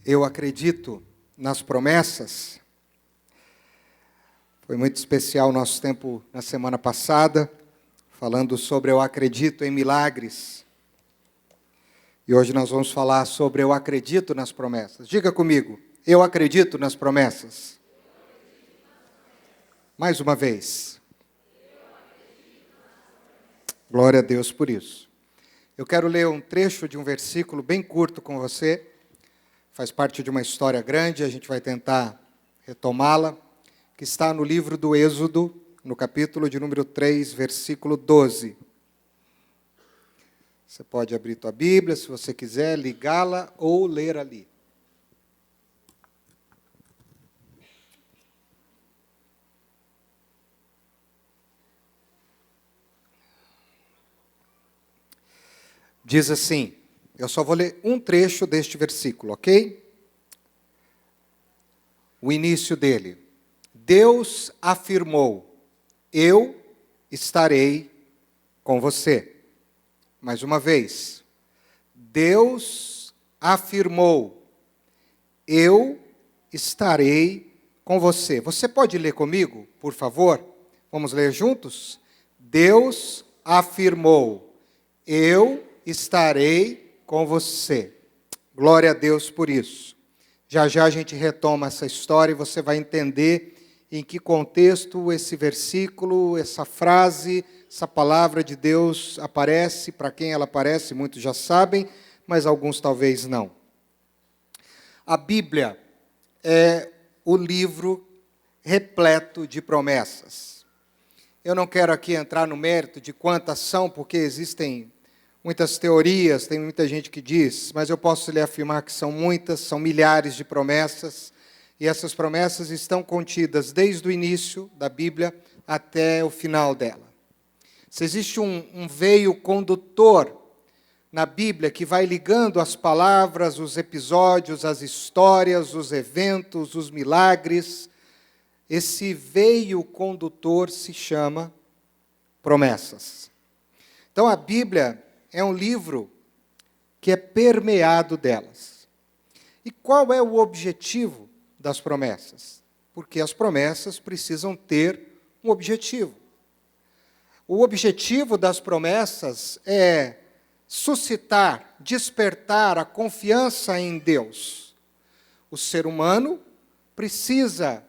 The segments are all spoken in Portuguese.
Eu acredito nas promessas. Foi muito especial o nosso tempo na semana passada, falando sobre eu acredito em milagres. E hoje nós vamos falar sobre eu acredito nas promessas. Diga comigo, eu acredito nas promessas. Mais uma vez. Glória a Deus por isso. Eu quero ler um trecho de um versículo bem curto com você. Faz parte de uma história grande, a gente vai tentar retomá-la, que está no livro do Êxodo, no capítulo de número 3, versículo 12. Você pode abrir tua Bíblia, se você quiser, ligá-la ou ler ali. Diz assim, eu só vou ler um trecho deste versículo, ok? O início dele. Deus afirmou, eu estarei com você. Mais uma vez. Deus afirmou, eu estarei com você. Você pode ler comigo, por favor? Vamos ler juntos? Deus afirmou, eu estarei com você. Glória a Deus por isso. Já já a gente retoma essa história e você vai entender em que contexto esse versículo, essa frase, essa palavra de Deus aparece, para quem ela aparece, muitos já sabem, mas alguns talvez não. A Bíblia é o livro repleto de promessas. Eu não quero aqui entrar no mérito de quantas são, porque existem muitas teorias, tem muita gente que diz, mas eu posso lhe afirmar que são muitas, são milhares de promessas, e essas promessas estão contidas desde o início da Bíblia até o final dela. Se existe um veio condutor na Bíblia que vai ligando as palavras, os episódios, as histórias, os eventos, os milagres, esse veio condutor se chama promessas. Então a Bíblia é um livro que é permeado delas. E qual é o objetivo das promessas? Porque as promessas precisam ter um objetivo. O objetivo das promessas é suscitar, despertar a confiança em Deus. O ser humano precisa,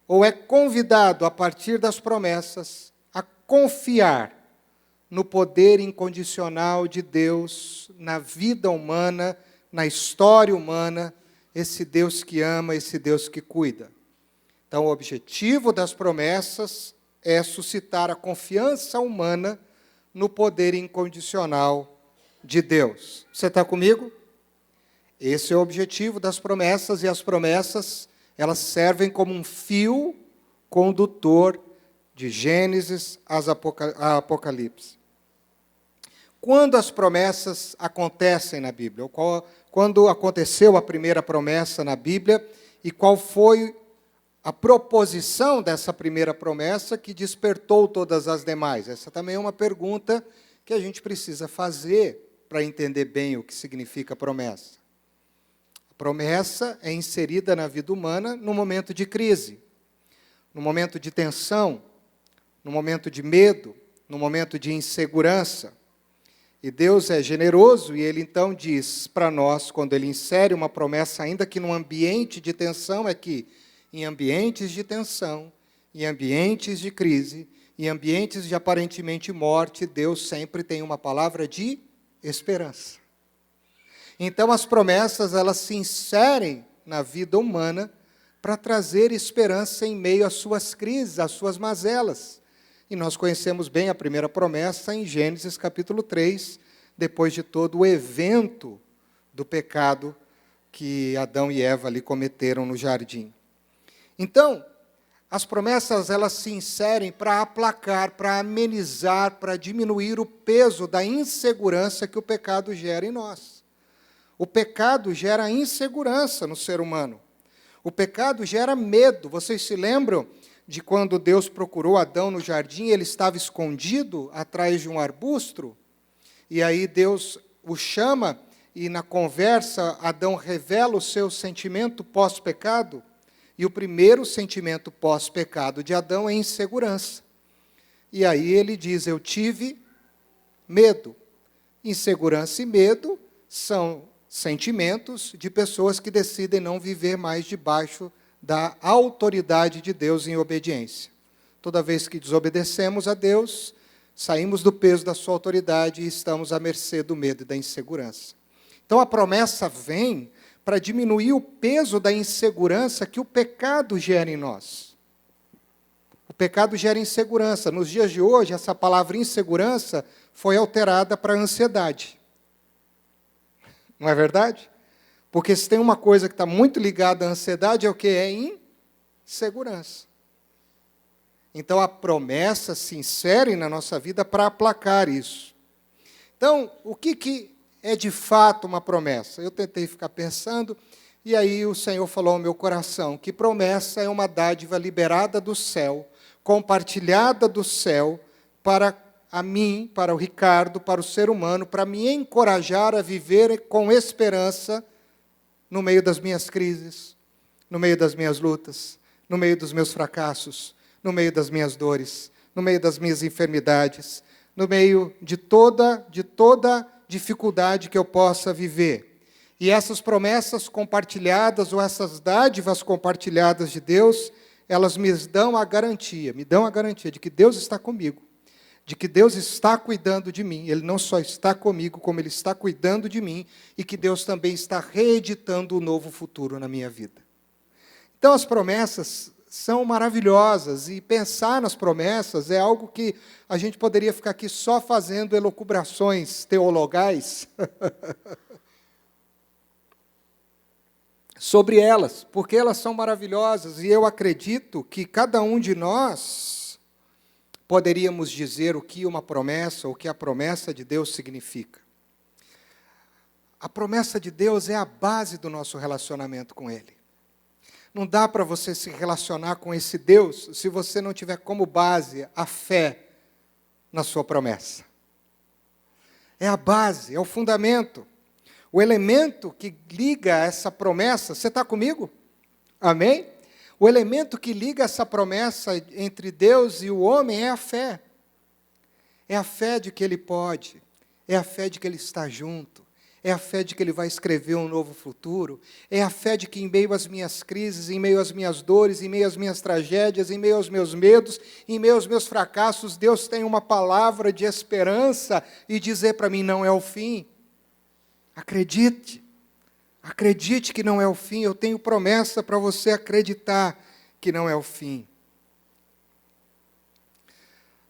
ou é convidado a partir das promessas, a confiar no poder incondicional de Deus, na vida humana, na história humana, esse Deus que ama, esse Deus que cuida. Então, o objetivo das promessas é suscitar a confiança humana no poder incondicional de Deus. Você está comigo? Esse é o objetivo das promessas, e as promessas, elas servem como um fio condutor de Gênesis a Apocalipse. Quando as promessas acontecem na Bíblia? Quando aconteceu a primeira promessa na Bíblia e qual foi a proposição dessa primeira promessa que despertou todas as demais? Essa também é uma pergunta que a gente precisa fazer para entender bem o que significa promessa. A promessa é inserida na vida humana no momento de crise, no momento de tensão, no momento de medo, no momento de insegurança. E Deus é generoso e Ele então diz para nós, quando Ele insere uma promessa, ainda que num ambiente de tensão, é que em ambientes de tensão, em ambientes de crise, em ambientes de aparentemente morte, Deus sempre tem uma palavra de esperança. Então as promessas, elas se inserem na vida humana para trazer esperança em meio às suas crises, às suas mazelas. E nós conhecemos bem a primeira promessa em Gênesis capítulo 3, depois de todo o evento do pecado que Adão e Eva ali cometeram no jardim. Então, as promessas, elas se inserem para aplacar, para amenizar, para diminuir o peso da insegurança que o pecado gera em nós. O pecado gera insegurança no ser humano. O pecado gera medo. Vocês se lembram de quando Deus procurou Adão no jardim, ele estava escondido atrás de um arbusto, e aí Deus o chama, e na conversa Adão revela o seu sentimento pós-pecado, e o primeiro sentimento pós-pecado de Adão é insegurança. E aí ele diz, eu tive medo. Insegurança e medo são sentimentos de pessoas que decidem não viver mais debaixo da autoridade de Deus em obediência. Toda vez que desobedecemos a Deus, saímos do peso da sua autoridade e estamos à mercê do medo e da insegurança. Então a promessa vem para diminuir o peso da insegurança que o pecado gera em nós. O pecado gera insegurança. Nos dias de hoje, essa palavra insegurança foi alterada para ansiedade. Não é verdade? Porque se tem uma coisa que está muito ligada à ansiedade, é o que? É insegurança. Então a promessa se insere na nossa vida para aplacar isso. Então, o que é de fato uma promessa? Eu tentei ficar pensando, e aí o Senhor falou ao meu coração que promessa é uma dádiva liberada do céu, compartilhada do céu para a mim, para o Ricardo, para o ser humano, para me encorajar a viver com esperança no meio das minhas crises, no meio das minhas lutas, no meio dos meus fracassos, no meio das minhas dores, no meio das minhas enfermidades, no meio de toda dificuldade que eu possa viver. E essas promessas compartilhadas, ou essas dádivas compartilhadas de Deus, elas me dão a garantia de que Deus está comigo, de que Deus está cuidando de mim. Ele não só está comigo, como Ele está cuidando de mim, e que Deus também está reeditando um novo futuro na minha vida. Então as promessas são maravilhosas, e pensar nas promessas é algo que a gente poderia ficar aqui só fazendo elucubrações teologais sobre elas, porque elas são maravilhosas, e eu acredito que cada um de nós poderíamos dizer o que uma promessa, ou o que a promessa de Deus significa. A promessa de Deus é a base do nosso relacionamento com Ele. Não dá para você se relacionar com esse Deus se você não tiver como base a fé na sua promessa. É a base, é o fundamento. O elemento que liga essa promessa, você está comigo? Amém? O elemento que liga essa promessa entre Deus e o homem é a fé. É a fé de que Ele pode, é a fé de que Ele está junto, é a fé de que Ele vai escrever um novo futuro, é a fé de que em meio às minhas crises, em meio às minhas dores, em meio às minhas tragédias, em meio aos meus medos, em meio aos meus fracassos, Deus tem uma palavra de esperança e dizer para mim, não é o fim. Acredite que não é o fim, eu tenho promessa para você acreditar que não é o fim.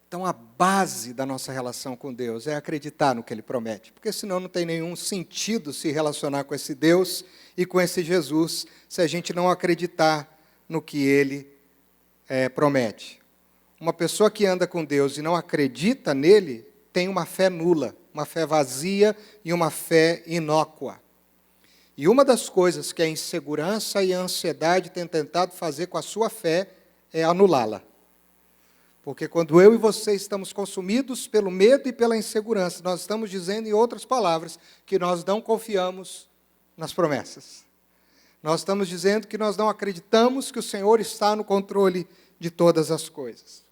Então, a base da nossa relação com Deus é acreditar no que Ele promete, porque senão não tem nenhum sentido se relacionar com esse Deus e com esse Jesus, se a gente não acreditar no que Ele promete. Uma pessoa que anda com Deus e não acredita nele, tem uma fé nula, uma fé vazia e uma fé inócua. E uma das coisas que a insegurança e a ansiedade têm tentado fazer com a sua fé é anulá-la. Porque quando eu e você estamos consumidos pelo medo e pela insegurança, nós estamos dizendo, em outras palavras, que nós não confiamos nas promessas. Nós estamos dizendo que nós não acreditamos que o Senhor está no controle de todas as coisas.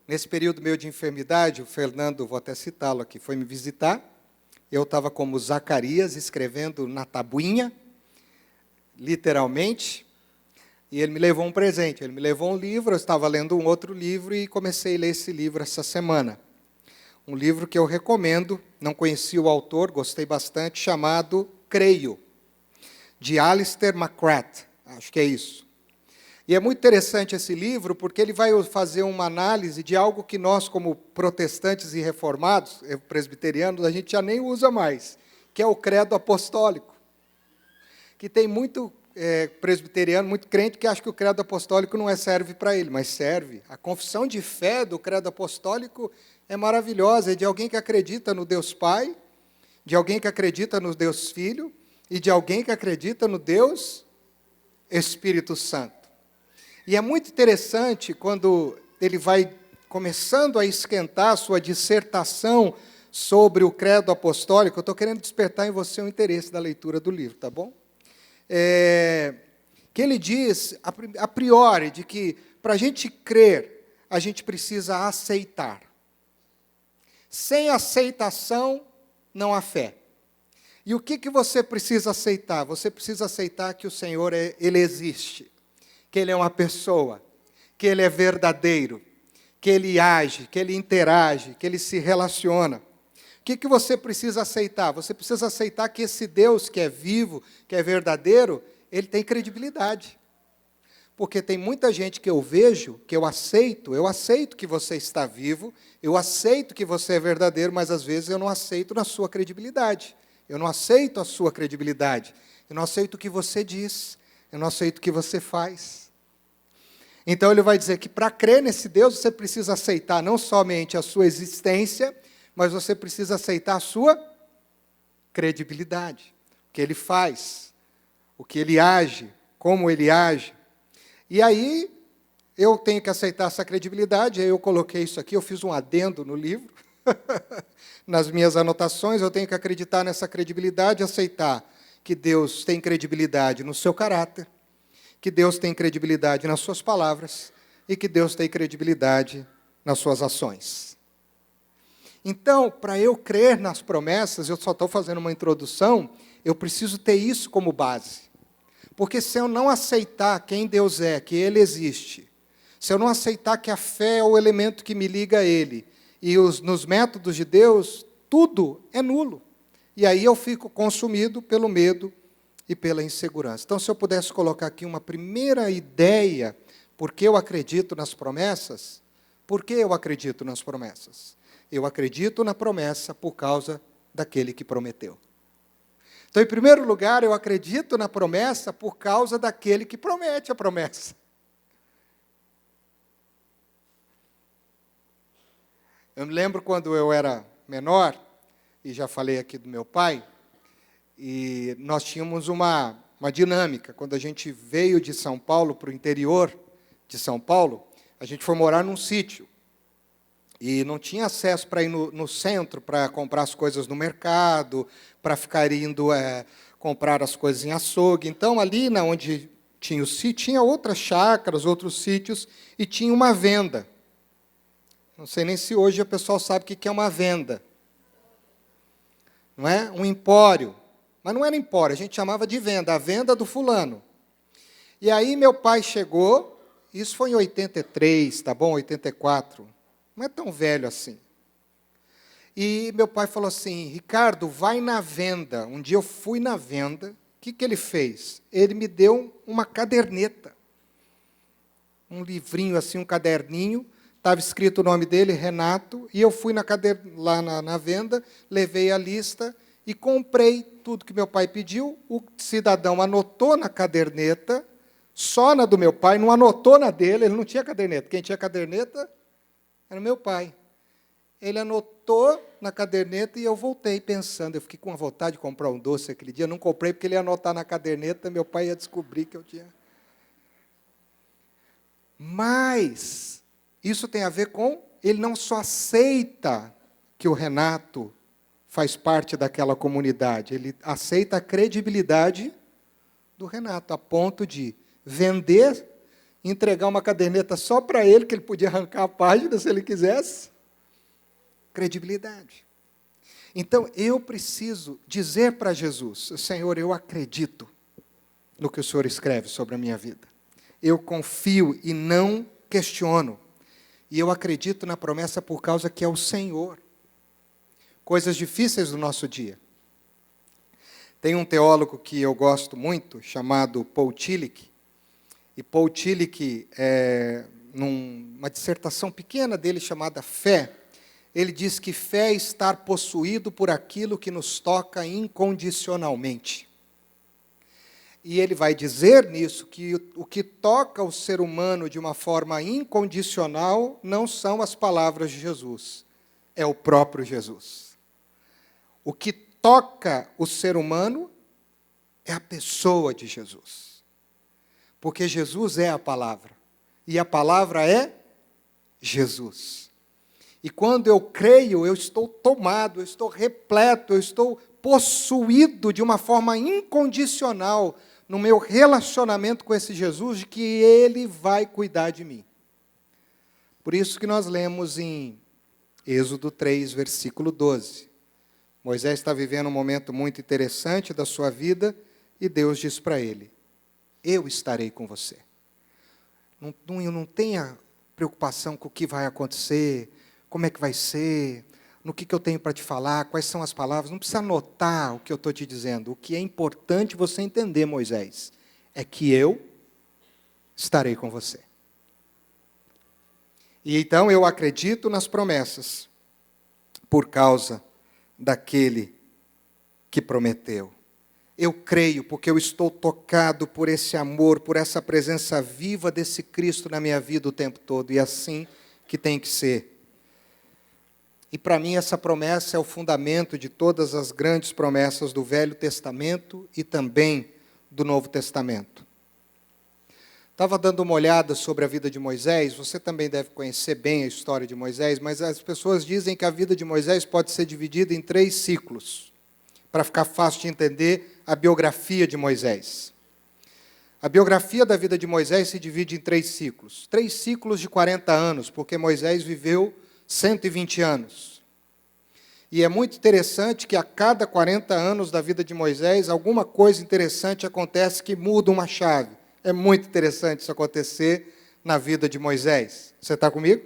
Nesse período meu de enfermidade, o Fernando, vou até citá-lo aqui, foi me visitar. Eu estava como Zacarias, escrevendo na tabuinha, literalmente, e ele me levou um presente, ele me levou um livro, eu estava lendo um outro livro e comecei a ler esse livro essa semana. Um livro que eu recomendo, não conheci o autor, gostei bastante, chamado Creio, de Alistair McGrath, acho que é isso. E é muito interessante esse livro, porque ele vai fazer uma análise de algo que nós, como protestantes e reformados, presbiterianos, a gente já nem usa mais, que é o credo apostólico. Que tem muito presbiteriano, muito crente, que acha que o credo apostólico não serve para ele, mas serve. A confissão de fé do credo apostólico é maravilhosa, é de alguém que acredita no Deus Pai, de alguém que acredita no Deus Filho, e de alguém que acredita no Deus Espírito Santo. E é muito interessante quando ele vai começando a esquentar a sua dissertação sobre o credo apostólico, eu estou querendo despertar em você o interesse da leitura do livro, tá bom? Que ele diz, a priori, de que para a gente crer, a gente precisa aceitar. Sem aceitação, não há fé. E o que você precisa aceitar? Você precisa aceitar que o Senhor, Ele existe, que Ele é uma pessoa, que Ele é verdadeiro, que Ele age, que Ele interage, que Ele se relaciona. O que você precisa aceitar? Você precisa aceitar que esse Deus que é vivo, que é verdadeiro, Ele tem credibilidade. Porque tem muita gente que eu vejo, que eu aceito que você está vivo, eu aceito que você é verdadeiro, mas às vezes eu não aceito na sua credibilidade. Eu não aceito a sua credibilidade. Eu não aceito o que você diz. Eu não aceito o que você faz. Então ele vai dizer que para crer nesse Deus, você precisa aceitar não somente a sua existência, mas você precisa aceitar a sua credibilidade. O que ele faz, o que ele age, como ele age. E aí, eu tenho que aceitar essa credibilidade, aí eu coloquei isso aqui, eu fiz um adendo no livro, nas minhas anotações, eu tenho que acreditar nessa credibilidade, aceitar que Deus tem credibilidade no seu caráter, que Deus tem credibilidade nas suas palavras e que Deus tem credibilidade nas suas ações. Então, para eu crer nas promessas, eu só estou fazendo uma introdução, eu preciso ter isso como base. Porque se eu não aceitar quem Deus é, que Ele existe, se eu não aceitar que a fé é o elemento que me liga a Ele, e nos métodos de Deus, tudo é nulo. E aí eu fico consumido pelo medo e pela insegurança. Então, se eu pudesse colocar aqui uma primeira ideia, por que eu acredito nas promessas? Por que eu acredito nas promessas? Eu acredito na promessa por causa daquele que prometeu. Então, em primeiro lugar, eu acredito na promessa por causa daquele que promete a promessa. Eu me lembro quando eu era menor, e já falei aqui do meu pai, e nós tínhamos uma dinâmica. Quando a gente veio de São Paulo para o interior de São Paulo, a gente foi morar num sítio. E não tinha acesso para ir no centro, para comprar as coisas no mercado, para ficar indo comprar as coisas em açougue. Então, ali onde tinha o sítio, tinha outras chácaras, outros sítios, e tinha uma venda. Não sei nem se hoje o pessoal sabe o que é uma venda. Não é? Um empório. Mas não era empório, a gente chamava de venda, a venda do fulano. E aí meu pai chegou, isso foi em 83, tá bom? 84. Não é tão velho assim. E meu pai falou assim, Ricardo, vai na venda. Um dia eu fui na venda, o que ele fez? Ele me deu uma caderneta. Um livrinho assim, um caderninho, estava escrito o nome dele, Renato, e eu fui lá na venda, levei a lista e comprei tudo que meu pai pediu. O cidadão anotou na caderneta, só na do meu pai, não anotou na dele, ele não tinha caderneta. Quem tinha caderneta era meu pai. Ele anotou na caderneta e eu voltei pensando. Eu fiquei com vontade de comprar um doce aquele dia, não comprei porque ele ia anotar na caderneta, meu pai ia descobrir que eu tinha. Mas isso tem a ver com, ele não só aceita que o Renato faz parte daquela comunidade, ele aceita a credibilidade do Renato, a ponto de vender, entregar uma caderneta só para ele, que ele podia arrancar a página se ele quisesse. Credibilidade. Então, eu preciso dizer para Jesus, Senhor, eu acredito no que o Senhor escreve sobre a minha vida. Eu confio e não questiono. E eu acredito na promessa por causa que é o Senhor. Coisas difíceis do nosso dia. Tem um teólogo que eu gosto muito, chamado Paul Tillich. E Paul Tillich, numa dissertação pequena dele chamada Fé, ele diz que fé é estar possuído por aquilo que nos toca incondicionalmente. E ele vai dizer nisso que o que toca o ser humano de uma forma incondicional não são as palavras de Jesus, é o próprio Jesus. O que toca o ser humano é a pessoa de Jesus. Porque Jesus é a palavra, e a palavra é Jesus. E quando eu creio, eu estou tomado, eu estou repleto, eu estou possuído de uma forma incondicional no meu relacionamento com esse Jesus, de que Ele vai cuidar de mim. Por isso que nós lemos em Êxodo 3, versículo 12. Moisés está vivendo um momento muito interessante da sua vida e Deus diz para ele: eu estarei com você. Não tenha preocupação com o que vai acontecer, como é que vai ser, no que eu tenho para te falar, quais são as palavras. Não precisa anotar o que eu estou te dizendo. O que é importante você entender, Moisés, é que eu estarei com você. E então eu acredito nas promessas por causa daquele que prometeu. Eu creio porque eu estou tocado por esse amor, por essa presença viva desse Cristo na minha vida o tempo todo. E assim que tem que ser. E para mim essa promessa é o fundamento de todas as grandes promessas do Velho Testamento e também do Novo Testamento. Estava dando uma olhada sobre a vida de Moisés, você também deve conhecer bem a história de Moisés, mas as pessoas dizem que a vida de Moisés pode ser dividida em 3 ciclos, para ficar fácil de entender a biografia de Moisés. A biografia da vida de Moisés se divide em 3 ciclos. 3 ciclos de 40 anos, porque Moisés viveu 120 anos. E é muito interessante que a cada 40 anos da vida de Moisés, alguma coisa interessante acontece que muda uma chave. É muito interessante isso acontecer na vida de Moisés. Você está comigo?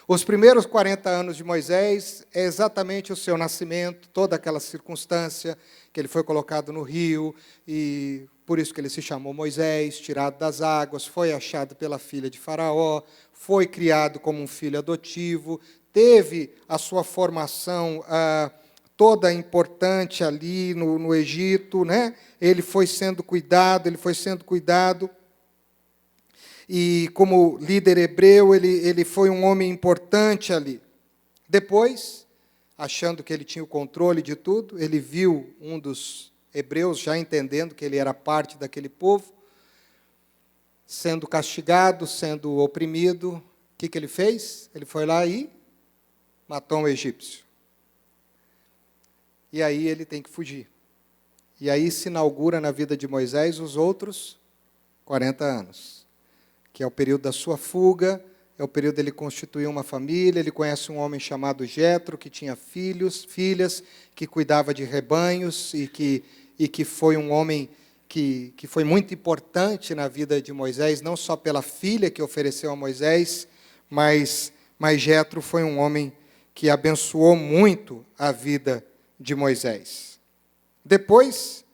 Os primeiros 40 anos de Moisés é exatamente o seu nascimento, toda aquela circunstância que ele foi colocado no rio, e por isso que ele se chamou Moisés, tirado das águas, foi achado pela filha de Faraó, foi criado como um filho adotivo, teve a sua formação toda importante ali no Egito, né? Ele foi sendo cuidado, e como líder hebreu, ele foi um homem importante ali. Depois, achando que ele tinha o controle de tudo, ele viu um dos hebreus, já entendendo que ele era parte daquele povo, sendo castigado, sendo oprimido. O que ele fez? Ele foi lá e matou um egípcio. E aí ele tem que fugir. E aí se inaugura na vida de Moisés os outros 40 anos, que é o período da sua fuga, é o período dele constituir uma família. Ele conhece um homem chamado Jetro, que tinha filhas, que cuidava de rebanhos, e que foi um homem que foi muito importante na vida de Moisés, não só pela filha que ofereceu a Moisés, mas Jetro foi um homem que abençoou muito a vida de Moisés. Depois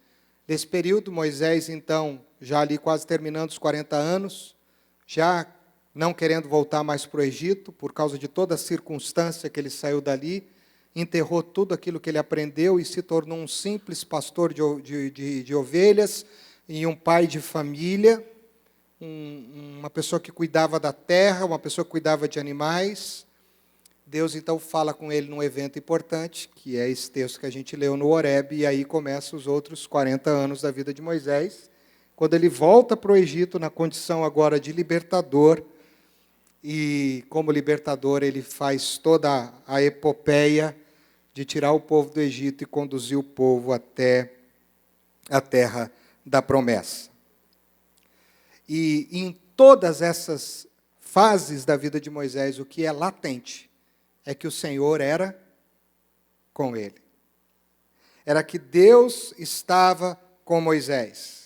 desse período, Moisés, então, já ali quase terminando os 40 anos, já não querendo voltar mais para o Egito, por causa de toda a circunstância que ele saiu dali, enterrou tudo aquilo que ele aprendeu e se tornou um simples pastor de ovelhas e um pai de família, uma pessoa que cuidava da terra, uma pessoa que cuidava de animais. Deus, então, fala com ele num evento importante, que é esse texto que a gente leu no Horebe, e aí começa os outros 40 anos da vida de Moisés, quando ele volta para o Egito na condição agora de libertador, e como libertador ele faz toda a epopeia de tirar o povo do Egito e conduzir o povo até a terra da promessa. E em todas essas fases da vida de Moisés, o que é latente é que o Senhor era com ele. Era que Deus estava com Moisés.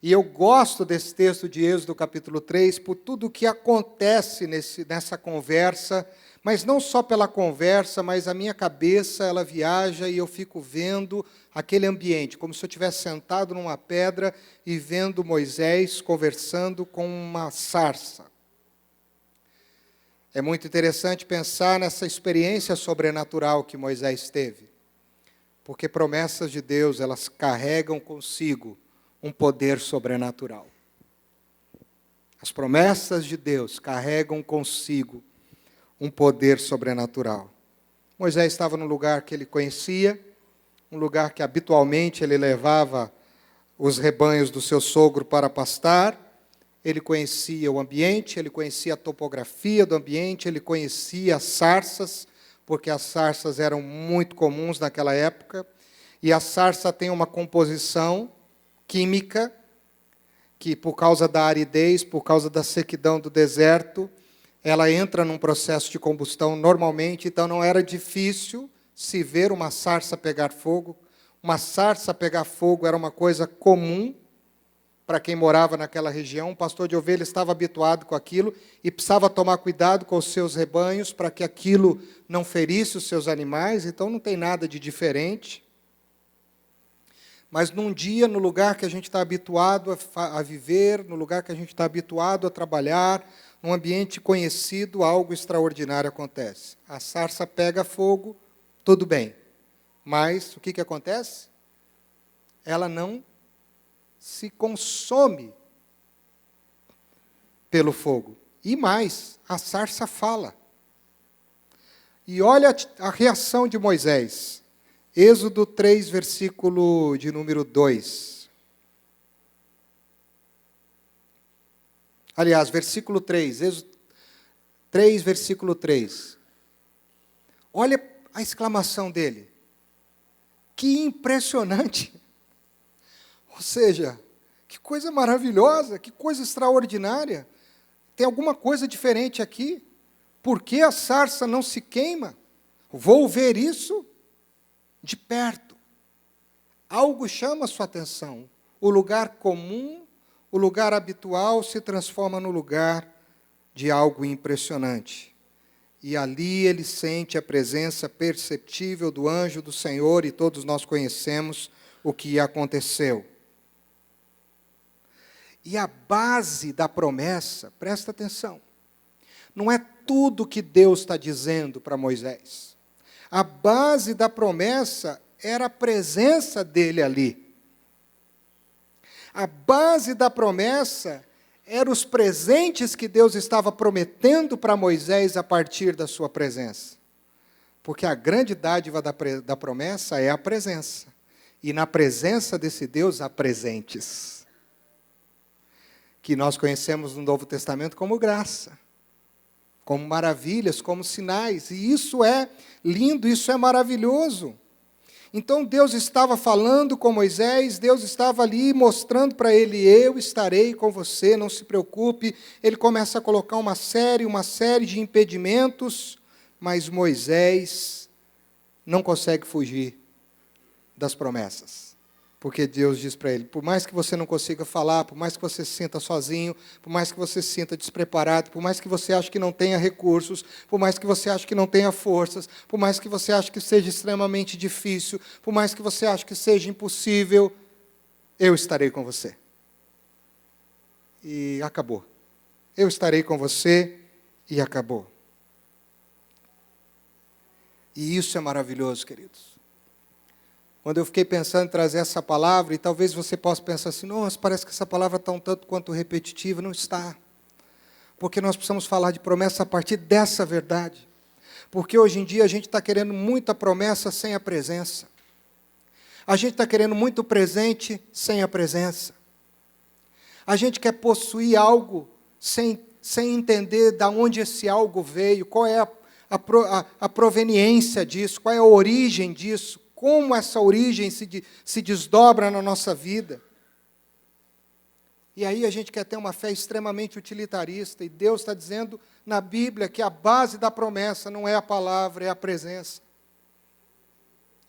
E eu gosto desse texto de Êxodo capítulo 3, por tudo o que acontece nessa conversa, mas não só pela conversa, mas a minha cabeça, ela viaja e eu fico vendo aquele ambiente, como se eu estivesse sentado numa pedra e vendo Moisés conversando com uma sarça. É muito interessante pensar nessa experiência sobrenatural que Moisés teve, porque promessas de Deus, elas carregam consigo um poder sobrenatural. As promessas de Deus carregam consigo um poder sobrenatural. Moisés estava num lugar que ele conhecia, um lugar que habitualmente ele levava os rebanhos do seu sogro para pastar, ele conhecia o ambiente, ele conhecia a topografia do ambiente, ele conhecia as sarças, porque as sarças eram muito comuns naquela época, e a sarça tem uma composição química, que por causa da aridez, por causa da sequidão do deserto, ela entra num processo de combustão normalmente, então não era difícil se ver uma sarça pegar fogo. Uma sarça pegar fogo era uma coisa comum para quem morava naquela região. Um pastor de ovelha estava habituado com aquilo e precisava tomar cuidado com os seus rebanhos para que aquilo não ferisse os seus animais, então não tem nada de diferente. Mas num dia, no lugar que a gente está habituado a viver, no lugar que a gente está habituado a trabalhar, num ambiente conhecido, algo extraordinário acontece. A sarça pega fogo, tudo bem. Mas o que acontece? Ela não se consome pelo fogo. E mais, a sarça fala. E olha a reação de Moisés. Êxodo 3, versículo de número 2. Aliás, versículo 3. Êxodo 3, versículo 3. Olha a exclamação dele. Que impressionante! Ou seja, que coisa maravilhosa, que coisa extraordinária. Tem alguma coisa diferente aqui. Por que a sarça não se queima? Vou ver isso de perto. Algo chama a sua atenção. O lugar comum, o lugar habitual se transforma no lugar de algo impressionante. E ali ele sente a presença perceptível do anjo do Senhor, e todos nós conhecemos o que aconteceu. E a base da promessa, presta atenção, não é tudo que Deus está dizendo para Moisés. A base da promessa era a presença dele ali. A base da promessa eram os presentes que Deus estava prometendo para Moisés a partir da sua presença. Porque a grande dádiva da promessa é a presença. E na presença desse Deus há presentes. Que nós conhecemos no Novo Testamento como graça, como maravilhas, como sinais. E isso é lindo, isso é maravilhoso. Então Deus estava falando com Moisés, Deus estava ali mostrando para ele, eu estarei com você, não se preocupe. Ele começa a colocar uma série de impedimentos, mas Moisés não consegue fugir das promessas. Porque Deus diz para ele, por mais que você não consiga falar, por mais que você se sinta sozinho, por mais que você se sinta despreparado, por mais que você ache que não tenha recursos, por mais que você ache que não tenha forças, por mais que você ache que seja extremamente difícil, por mais que você ache que seja impossível, eu estarei com você. E acabou. Eu estarei com você e acabou. E isso é maravilhoso, queridos. Quando eu fiquei pensando em trazer essa palavra, e talvez você possa pensar assim, nossa, parece que essa palavra está um tanto quanto repetitiva. Não está. Porque nós precisamos falar de promessa a partir dessa verdade. Porque hoje em dia a gente está querendo muita promessa sem a presença. A gente está querendo muito presente sem a presença. A gente quer possuir algo sem entender de onde esse algo veio, qual é a proveniência disso, qual é a origem disso, como essa origem se desdobra na nossa vida. E aí a gente quer ter uma fé extremamente utilitarista, e Deus está dizendo na Bíblia que a base da promessa não é a palavra, é a presença.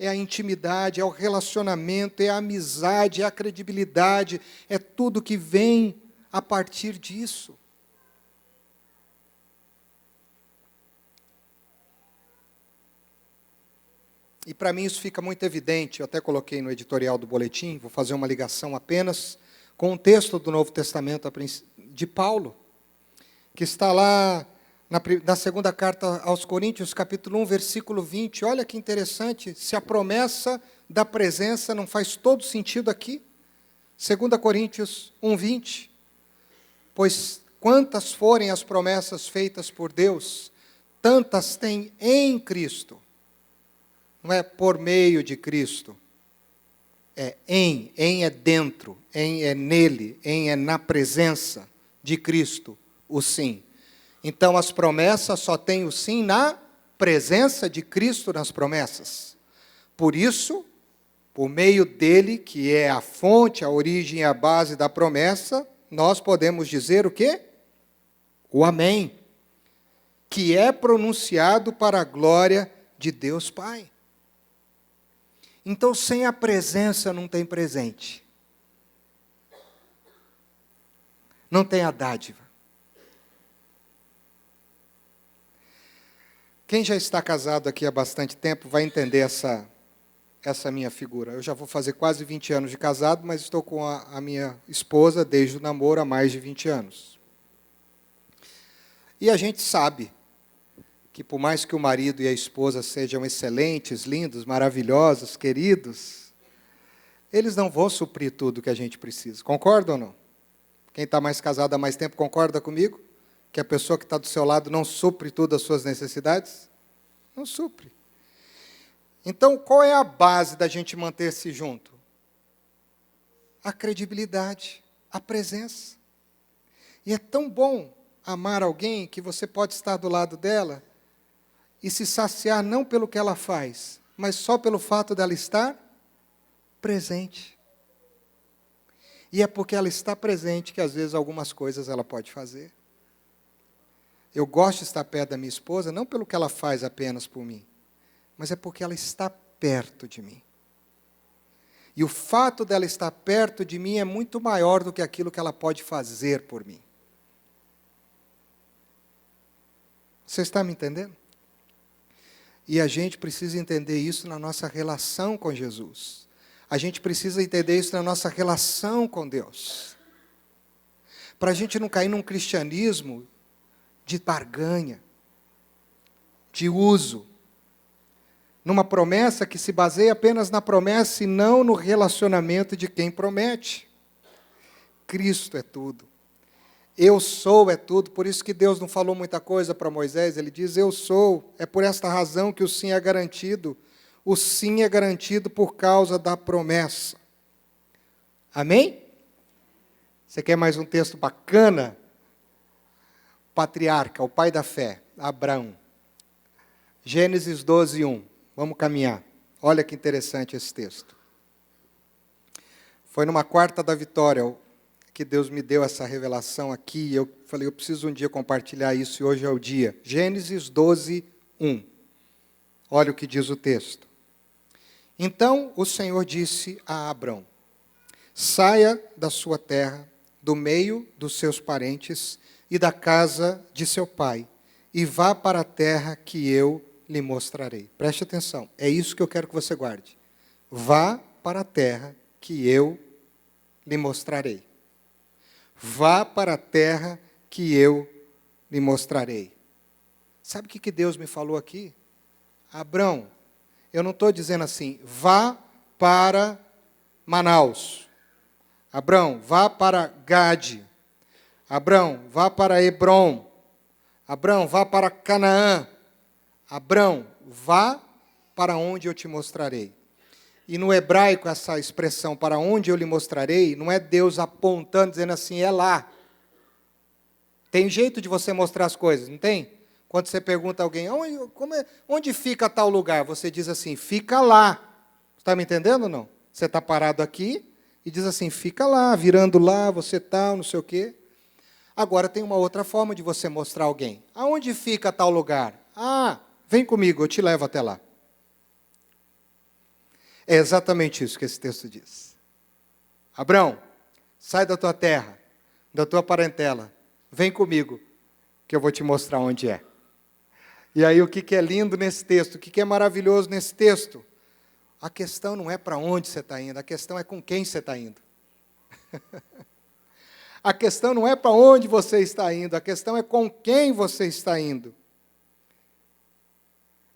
É a intimidade, é o relacionamento, é a amizade, é a credibilidade, é tudo que vem a partir disso. E para mim isso fica muito evidente, eu até coloquei no editorial do boletim, vou fazer uma ligação apenas com o texto do Novo Testamento de Paulo, que está lá na segunda carta aos Coríntios, capítulo 1, versículo 20. Olha que interessante, se a promessa da presença não faz todo sentido aqui. 2 Coríntios 1, 20. Pois quantas forem as promessas feitas por Deus, tantas tem em Cristo. Não é por meio de Cristo. É em é dentro, em é nele, em é na presença. de Cristo, o sim. Então, as promessas só têm o sim na presença de Cristo nas promessas. Por isso, por meio dele, que é a fonte, a origem e a base da promessa, nós podemos dizer o quê? O amém, que é pronunciado para a glória de Deus Pai. Então, sem a presença não tem presente. Não tem a dádiva. Quem já está casado aqui há bastante tempo vai entender essa minha figura. Eu já vou fazer quase 20 anos de casado, mas estou com a minha esposa desde o namoro há mais de 20 anos. E a gente sabe que por mais que o marido e a esposa sejam excelentes, lindos, maravilhosos, queridos, eles não vão suprir tudo que a gente precisa. Concorda ou não? Quem está mais casado há mais tempo concorda comigo? Que a pessoa que está do seu lado não supre todas as suas necessidades? Não supre. Então, qual é a base da gente manter-se junto? A credibilidade, a presença. E é tão bom amar alguém que você pode estar do lado dela e se saciar não pelo que ela faz, mas só pelo fato dela estar presente. E é porque ela está presente que às vezes algumas coisas ela pode fazer. Eu gosto de estar perto da minha esposa, não pelo que ela faz apenas por mim, mas é porque ela está perto de mim. E o fato dela estar perto de mim é muito maior do que aquilo que ela pode fazer por mim. Você está me entendendo? E a gente precisa entender isso na nossa relação com Jesus. A gente precisa entender isso na nossa relação com Deus. Para a gente não cair num cristianismo de barganha, de uso, numa promessa que se baseia apenas na promessa e não no relacionamento de quem promete. Cristo é tudo. Eu sou é tudo, por isso que Deus não falou muita coisa para Moisés, ele diz, eu sou, é por esta razão que o sim é garantido. O sim é garantido por causa da promessa. Amém? Você quer mais um texto bacana? Patriarca, o pai da fé, Abraão. Gênesis 12, 1. Vamos caminhar. Olha que interessante esse texto. Foi numa quarta da vitória que Deus me deu essa revelação aqui. E eu falei, eu preciso um dia compartilhar isso e hoje é o dia. Gênesis 12, 1. Olha o que diz o texto. Então o Senhor disse a Abrão, saia da sua terra, do meio dos seus parentes e da casa de seu pai, e vá para a terra que eu lhe mostrarei. Preste atenção, é isso que eu quero que você guarde. Vá para a terra que eu lhe mostrarei. Vá para a terra que eu lhe mostrarei. Sabe o que Deus me falou aqui? Abrão, eu não estou dizendo assim, vá para Manaus. Abrão, vá para Gade. Abrão, vá para Hebrom. Abrão, vá para Canaã. Abrão, vá para onde eu te mostrarei. E no hebraico, essa expressão, para onde eu lhe mostrarei, não é Deus apontando, dizendo assim, é lá. Tem jeito de você mostrar as coisas, não tem? Quando você pergunta a alguém, onde fica tal lugar? Você diz assim, fica lá. Está me entendendo ou não? Você está parado aqui e diz assim, fica lá, virando lá, você tal, não sei o quê. Agora tem uma outra forma de você mostrar a alguém. Aonde fica tal lugar? Ah, vem comigo, eu te levo até lá. É exatamente isso que esse texto diz. Abrão, sai da tua terra, da tua parentela, vem comigo, que eu vou te mostrar onde é. E aí o que é lindo nesse texto, o que é maravilhoso nesse texto? A questão não é para onde você está indo, a questão é com quem você está indo. A questão não é para onde você está indo, a questão é com quem você está indo.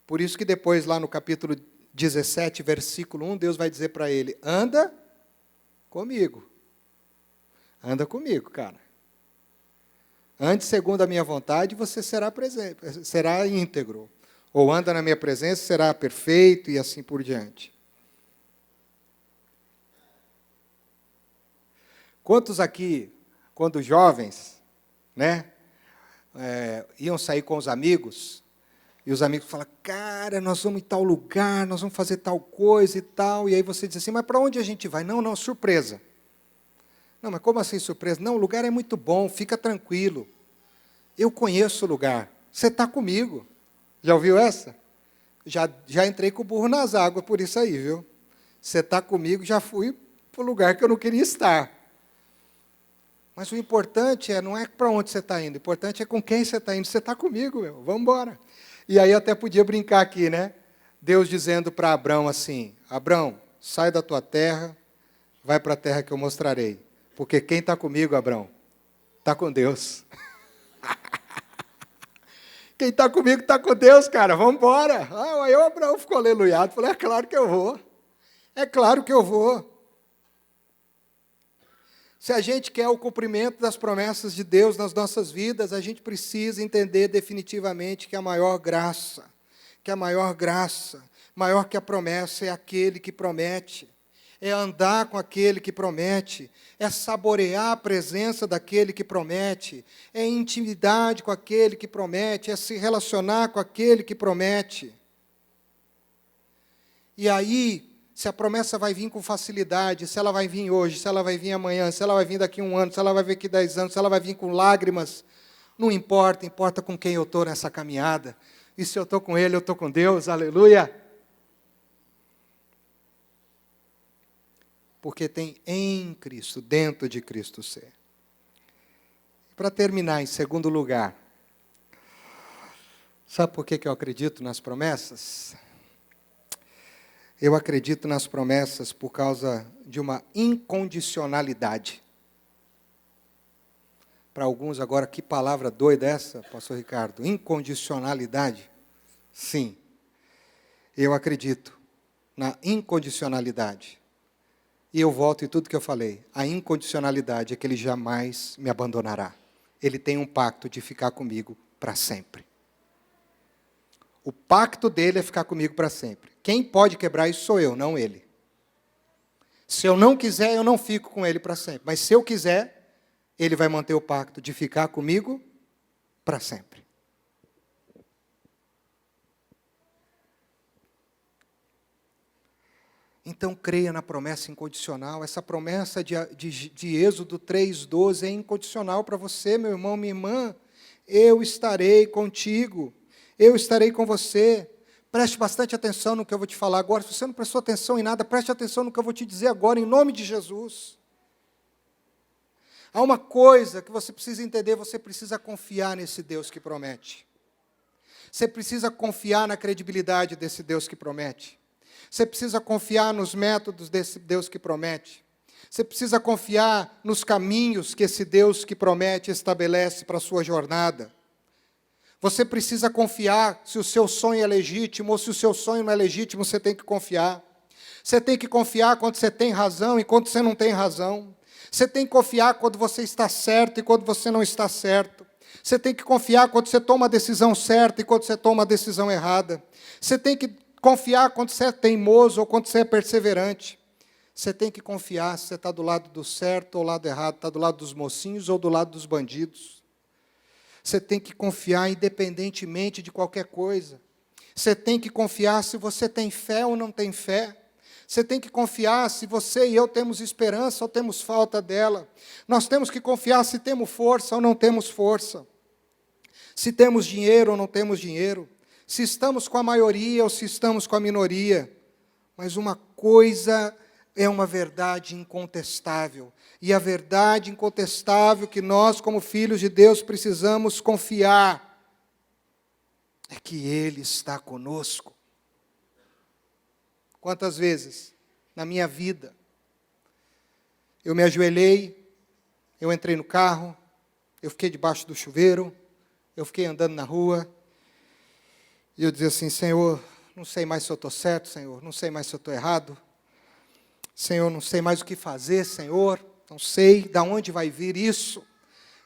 Por isso que depois, lá no capítulo 17, versículo 1, Deus vai dizer para ele, anda comigo. Anda comigo, cara. Ande segundo a minha vontade, você será presente, será íntegro. Ou anda na minha presença, será perfeito e assim por diante. Quantos aqui, quando jovens, né? Iam sair com os amigos, e os amigos falam, cara, nós vamos em tal lugar, nós vamos fazer tal coisa e tal, e aí você diz assim, mas para onde a gente vai? Não, não, surpresa. Não, mas como assim surpresa? Não, o lugar é muito bom, fica tranquilo. Eu conheço o lugar, você está comigo. Já ouviu essa? Já entrei com o burro nas águas por isso aí, viu? Você está comigo, já fui para o lugar que eu não queria estar. Mas o importante não é para onde você está indo, o importante é com quem você está indo. Você está comigo, meu, vamos embora. E aí eu até podia brincar aqui, né? Deus dizendo para Abrão assim, Abrão, sai da tua terra, vai para a terra que eu mostrarei. Porque quem está comigo, Abrão, está com Deus. Quem está comigo está com Deus, cara, vamos embora. Aí o Abraão ficou aleluiado, falou, é claro que eu vou. É claro que eu vou. Se a gente quer o cumprimento das promessas de Deus nas nossas vidas, a gente precisa entender definitivamente que a maior graça, maior que a promessa, é aquele que promete. É andar com aquele que promete, é saborear a presença daquele que promete, é intimidade com aquele que promete, é se relacionar com aquele que promete. E aí, se a promessa vai vir com facilidade, se ela vai vir hoje, se ela vai vir amanhã, se ela vai vir daqui a 1 ano, se ela vai vir daqui 10 anos, se ela vai vir com lágrimas, não importa, importa com quem eu estou nessa caminhada. E se eu estou com Ele, eu estou com Deus, aleluia. Porque tem em Cristo, dentro de Cristo ser. Para terminar, em segundo lugar, sabe por que eu acredito nas promessas? Eu acredito nas promessas por causa de uma incondicionalidade. Para alguns agora, que palavra doida essa, pastor Ricardo? Incondicionalidade? Sim, eu acredito na incondicionalidade. E eu volto em tudo que eu falei. A incondicionalidade é que Ele jamais me abandonará. Ele tem um pacto de ficar comigo para sempre. O pacto dele é ficar comigo para sempre. Quem pode quebrar isso sou eu, não ele. Se eu não quiser, eu não fico com ele para sempre. Mas se eu quiser, ele vai manter o pacto de ficar comigo para sempre. Então, creia na promessa incondicional. Essa promessa de Êxodo 3:12 é incondicional para você, meu irmão, minha irmã. Eu estarei contigo. Eu estarei com você. Preste bastante atenção no que eu vou te falar agora. Se você não prestou atenção em nada, preste atenção no que eu vou te dizer agora, em nome de Jesus. Há uma coisa que você precisa entender, você precisa confiar nesse Deus que promete. Você precisa confiar na credibilidade desse Deus que promete. Você precisa confiar nos métodos desse Deus que promete. Você precisa confiar nos caminhos que esse Deus que promete estabelece para a sua jornada. Você precisa confiar se o seu sonho é legítimo ou se o seu sonho não é legítimo, você tem que confiar. Você tem que confiar quando você tem razão e quando você não tem razão. Você tem que confiar quando você está certo e quando você não está certo. Você tem que confiar quando você toma a decisão certa e quando você toma a decisão errada. Você tem que confiar quando você é teimoso ou quando você é perseverante. Você tem que confiar se você está do lado do certo ou do lado errado, está do lado dos mocinhos ou do lado dos bandidos. Você tem que confiar independentemente de qualquer coisa. Você tem que confiar se você tem fé ou não tem fé. Você tem que confiar se você e eu temos esperança ou temos falta dela. Nós temos que confiar se temos força ou não temos força. Se temos dinheiro ou não temos dinheiro. Se estamos com a maioria ou se estamos com a minoria. Mas uma coisa é uma verdade incontestável. E a verdade incontestável que nós, como filhos de Deus, precisamos confiar é que Ele está conosco. Quantas vezes na minha vida eu me ajoelhei, eu entrei no carro, eu fiquei debaixo do chuveiro, eu fiquei andando na rua, e eu dizia assim, Senhor, não sei mais se eu estou certo, Senhor, não sei mais se eu estou errado, Senhor, não sei mais o que fazer, Senhor, não sei de onde vai vir isso,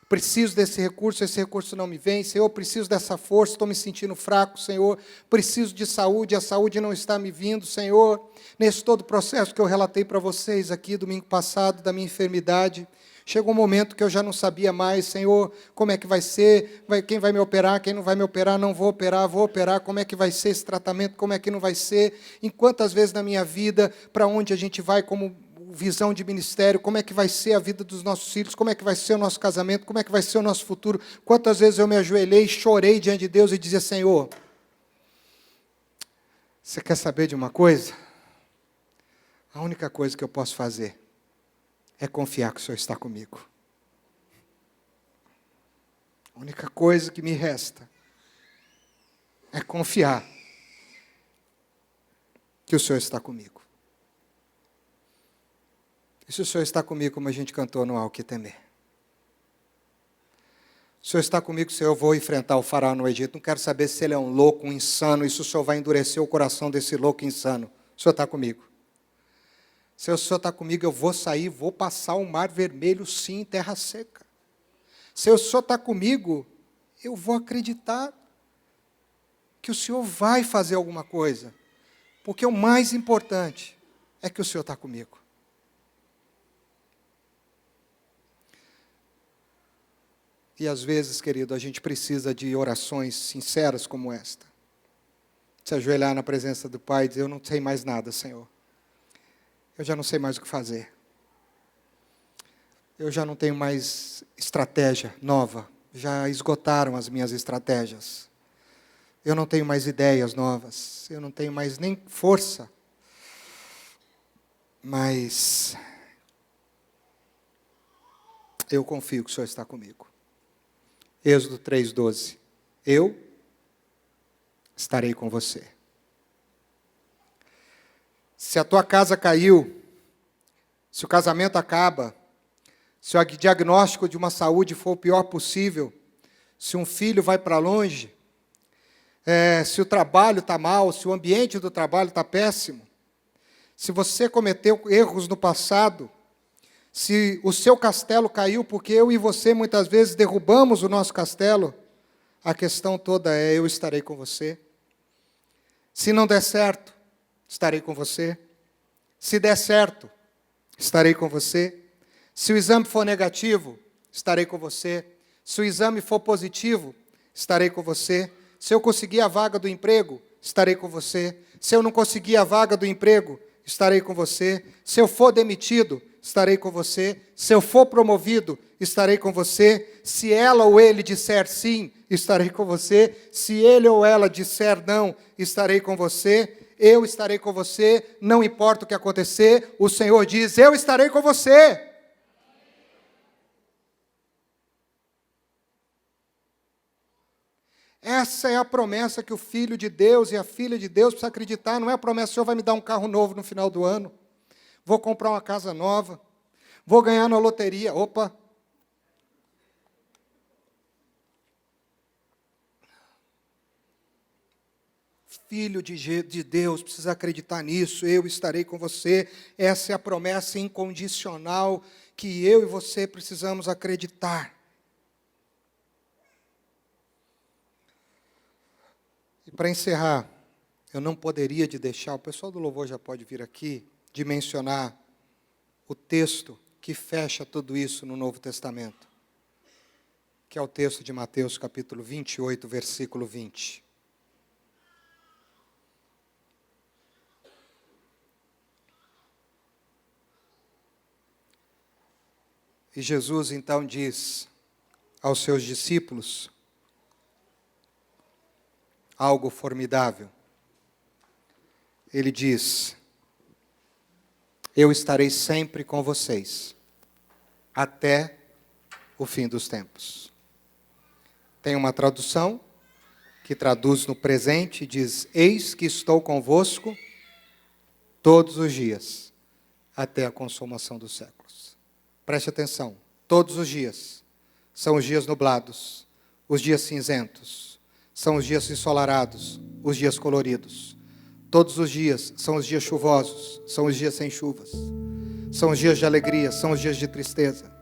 Preciso desse recurso, esse recurso não me vem. Senhor, preciso dessa força, estou me sentindo fraco, Senhor. Preciso de saúde, a saúde não está me vindo, Senhor. Nesse todo o processo que eu relatei para vocês aqui, domingo passado, da minha enfermidade, chegou um momento que eu já não sabia mais, Senhor, como é que vai ser, quem vai me operar, quem não vai me operar, não vou operar, como é que vai ser esse tratamento, como é que não vai ser. Em quantas vezes na minha vida, para onde a gente vai como visão de ministério, como é que vai ser a vida dos nossos filhos, como é que vai ser o nosso casamento, como é que vai ser o nosso futuro. Quantas vezes eu me ajoelhei, chorei diante de Deus e dizia, Senhor, você quer saber de uma coisa? A única coisa que eu posso fazer é confiar que o Senhor está comigo. A única coisa que me resta é confiar que o Senhor está comigo. E se o Senhor está comigo, como a gente cantou, não há o que temer. Se o Senhor está comigo, Senhor, eu vou enfrentar o faraó no Egito. Não quero saber se ele é um louco, um insano, e se o Senhor vai endurecer o coração desse louco insano. O Senhor está comigo. Se o Senhor está comigo, eu vou sair, vou passar o mar vermelho, sim, em terra seca. Se o Senhor está comigo, eu vou acreditar que o Senhor vai fazer alguma coisa. Porque o mais importante é que o Senhor está comigo. E às vezes, querido, a gente precisa de orações sinceras como esta. Se ajoelhar na presença do Pai e dizer, eu não sei mais nada, Senhor. Eu já não sei mais o que fazer. Eu já não tenho mais estratégia nova. Já esgotaram as minhas estratégias. Eu não tenho mais ideias novas. Eu não tenho mais nem força. Mas eu confio que o Senhor está comigo. Êxodo 3:12. Eu estarei com você. Se a tua casa caiu, se o casamento acaba, se o diagnóstico de uma saúde for o pior possível, se um filho vai para longe, se o trabalho está mal, se o ambiente do trabalho está péssimo, se você cometeu erros no passado, se o seu castelo caiu, porque eu e você muitas vezes derrubamos o nosso castelo, a questão toda é, eu estarei com você. Se não der certo, estarei com você. Se der certo, estarei com você. Se o exame for negativo, estarei com você. Se o exame for positivo, estarei com você. Se eu conseguir a vaga do emprego, estarei com você. Se eu não conseguir a vaga do emprego, estarei com você. Se eu for demitido, estarei com você. Se eu for promovido, estarei com você. Se ela ou ele disser sim, estarei com você. Se ele ou ela disser não, estarei com você. Eu estarei com você, não importa o que acontecer. O Senhor diz, eu estarei com você. Essa é a promessa que o Filho de Deus e a Filha de Deus precisa acreditar. Não é a promessa, o Senhor vai me dar um carro novo no final do ano. Vou comprar uma casa nova. Vou ganhar na loteria. Opa! Filho de Deus precisa acreditar nisso. Eu estarei com você. Essa é a promessa incondicional que eu e você precisamos acreditar. E para encerrar, eu não poderia de deixar, o pessoal do louvor já pode vir aqui, de mencionar o texto que fecha tudo isso no Novo Testamento, que é o texto de Mateus capítulo 28, versículo 20. E Jesus então diz aos seus discípulos algo formidável. Ele diz, eu estarei sempre com vocês, até o fim dos tempos. Tem uma tradução que traduz no presente e diz, eis que estou convosco todos os dias, até a consumação dos séculos. Preste atenção, todos os dias são os dias nublados, os dias cinzentos, são os dias ensolarados, os dias coloridos. Todos os dias são os dias chuvosos, são os dias sem chuvas. São os dias de alegria, são os dias de tristeza.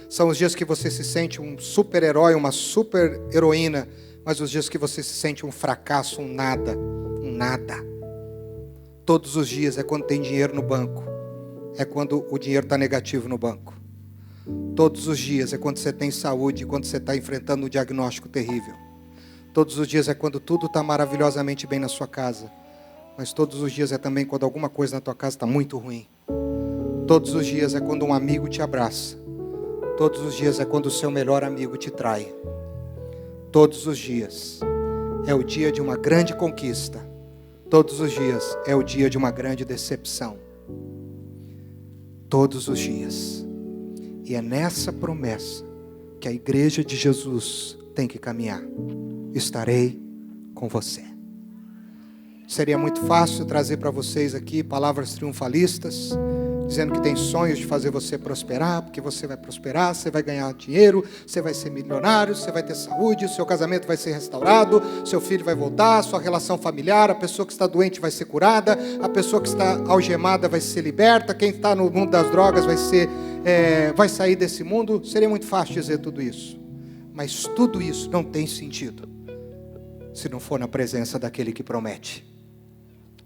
São os dias que você se sente um super-herói, uma super-heroína, mas os dias que você se sente um fracasso, um nada, um nada. Todos os dias é quando tem dinheiro no banco, é quando o dinheiro está negativo no banco. Todos os dias é quando você tem saúde, quando você está enfrentando um diagnóstico terrível. Todos os dias é quando tudo está maravilhosamente bem na sua casa. Mas todos os dias é também quando alguma coisa na tua casa está muito ruim. Todos os dias é quando um amigo te abraça. Todos os dias é quando o seu melhor amigo te trai. Todos os dias é o dia de uma grande conquista. Todos os dias é o dia de uma grande decepção. Todos os dias. E é nessa promessa que a igreja de Jesus tem que caminhar. Estarei com você. Seria muito fácil trazer para vocês aqui palavras triunfalistas, dizendo que tem sonhos de fazer você prosperar, porque você vai prosperar, você vai ganhar dinheiro, você vai ser milionário, você vai ter saúde, o seu casamento vai ser restaurado, seu filho vai voltar, sua relação familiar, a pessoa que está doente vai ser curada, a pessoa que está algemada vai ser liberta, quem está no mundo das drogas vai sair desse mundo. Seria muito fácil dizer tudo isso, mas tudo isso não tem sentido se não for na presença daquele que promete,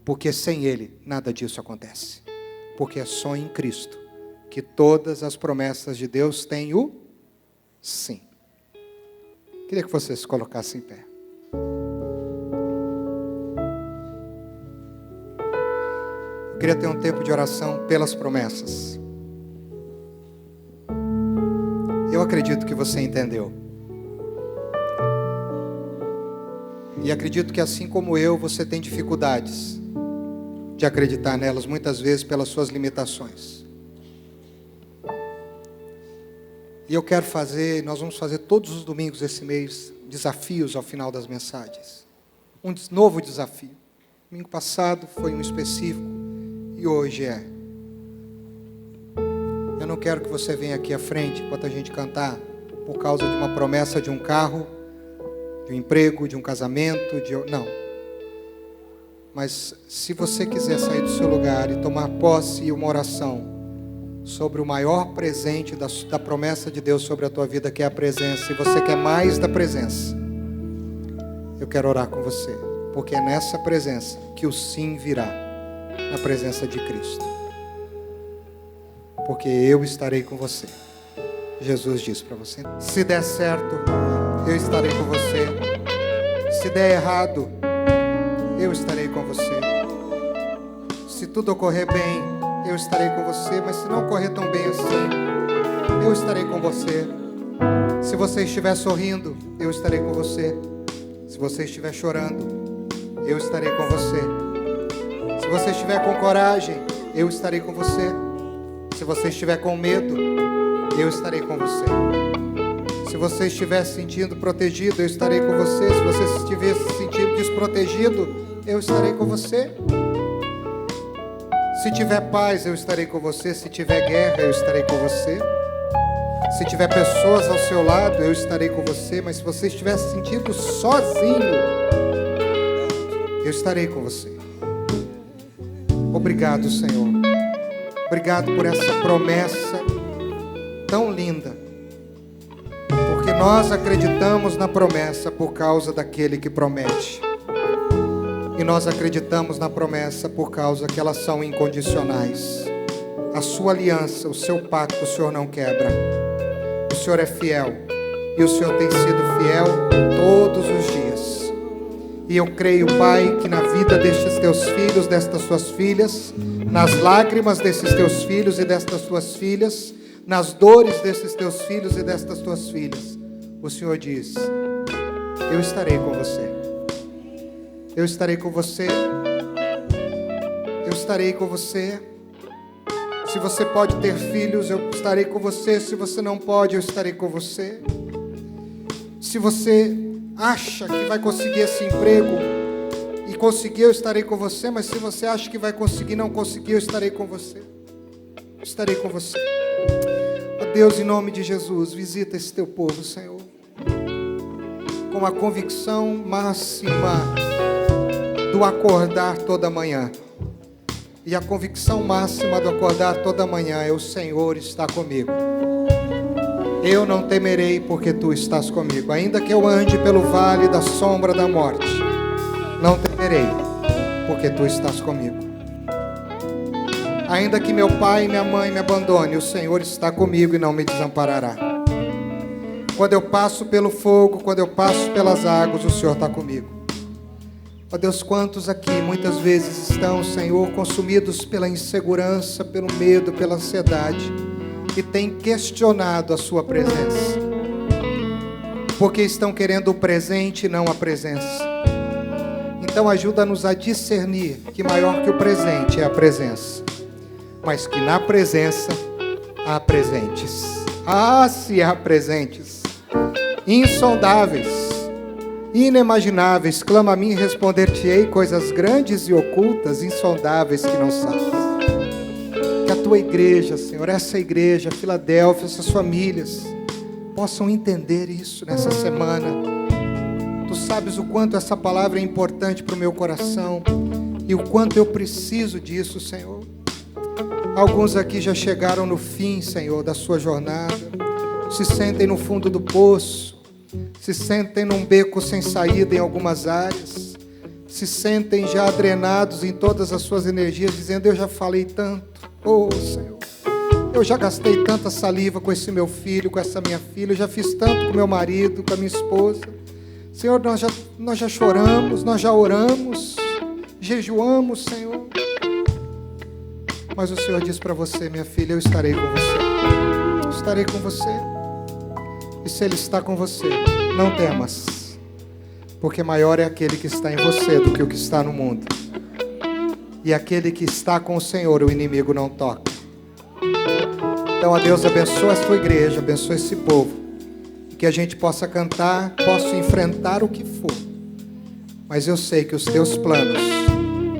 porque sem Ele nada disso acontece. Porque é só em Cristo que todas as promessas de Deus têm o sim. Queria que vocês se colocassem em pé. Eu queria ter um tempo de oração pelas promessas. Eu acredito que você entendeu. E acredito que assim como eu, você tem dificuldades de acreditar nelas, muitas vezes pelas suas limitações. E eu quero nós vamos fazer todos os domingos esse mês, desafios ao final das mensagens. Um novo desafio. Domingo passado foi um específico, e hoje é. Eu não quero que você venha aqui à frente, enquanto a gente cantar, por causa de uma promessa de um carro, de um emprego, de um casamento, não. Mas se você quiser sair do seu lugar e tomar posse e uma oração sobre o maior presente da promessa de Deus sobre a tua vida, que é a presença, e você quer mais da presença, eu quero orar com você, porque é nessa presença que o sim virá, na presença de Cristo. Porque eu estarei com você. Jesus disse para você: se der certo, eu estarei com você. Se der errado, eu estarei com você. Se tudo ocorrer bem, eu estarei com você. Mas se não ocorrer tão bem assim, eu estarei com você. Se você estiver sorrindo, eu estarei com você. Se você estiver chorando, eu estarei com você. Se você estiver com coragem, eu estarei com você. Se você estiver com medo, eu estarei com você. Se você estiver se sentindo protegido, eu estarei com você. Se você estiver se sentindo desprotegido, eu estarei com você. Se tiver paz, eu estarei com você. Se tiver guerra, eu estarei com você. Se tiver pessoas ao seu lado, eu estarei com você. Mas se você estiver se sentindo sozinho, eu estarei com você. Obrigado, Senhor. Obrigado por essa promessa tão linda. Porque nós acreditamos na promessa por causa daquele que promete. E nós acreditamos na promessa por causa que elas são incondicionais. A sua aliança, o seu pacto, o Senhor não quebra. O Senhor é fiel. E o Senhor tem sido fiel todos os dias. E eu creio, Pai, que na vida destes teus filhos, destas suas filhas, nas lágrimas desses teus filhos e destas tuas filhas, nas dores desses teus filhos e destas tuas filhas, o Senhor diz: eu estarei com você. Eu estarei com você. Eu estarei com você. Se você pode ter filhos, eu estarei com você. Se você não pode, eu estarei com você. Se você acha que vai conseguir esse emprego e conseguir, eu estarei com você. Mas se você acha que vai conseguir e não conseguir, eu estarei com você. Eu estarei com você. Ó Deus, em nome de Jesus, visita esse teu povo, Senhor, com a convicção máxima do acordar toda manhã. E a convicção máxima do acordar toda manhã é: o Senhor está comigo. Eu não temerei, porque tu estás comigo. Ainda que eu ande pelo vale da sombra da morte, não temerei, porque tu estás comigo. Ainda que meu pai e minha mãe me abandone, o Senhor está comigo e não me desamparará. Quando eu passo pelo fogo, quando eu passo pelas águas, o Senhor está comigo. Ó Deus, quantos aqui muitas vezes estão, Senhor, consumidos pela insegurança, pelo medo, pela ansiedade, e têm questionado a sua presença, porque estão querendo o presente e não a presença. Então ajuda-nos a discernir que maior que o presente é a presença, mas que na presença há presentes. Se há presentes insondáveis, inimagináveis, clama a mim e responder-te-ei coisas grandes e ocultas, insondáveis que não sabes. Que a tua igreja, Senhor, essa igreja, Filadélfia, essas famílias, possam entender isso nessa semana. Tu sabes o quanto essa palavra é importante para o meu coração e o quanto eu preciso disso, Senhor. Alguns aqui já chegaram no fim, Senhor, da sua jornada, se sentem no fundo do poço, se sentem num beco sem saída em algumas áreas, se sentem já drenados em todas as suas energias, dizendo: eu já falei tanto, Senhor, eu já gastei tanta saliva com esse meu filho, com essa minha filha, eu já fiz tanto com meu marido, com a minha esposa, Senhor, nós já choramos, nós já oramos, jejuamos, Senhor, mas o Senhor diz para você: minha filha, eu estarei com você, eu estarei com você. E se Ele está com você, não temas, porque maior é aquele que está em você do que o que está no mundo. E aquele que está com o Senhor, o inimigo não toca. Então, a Deus abençoe a sua igreja, abençoe esse povo, e que a gente possa cantar, possa enfrentar o que for, mas eu sei que os teus planos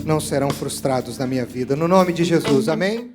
não serão frustrados na minha vida. No nome de Jesus, amém?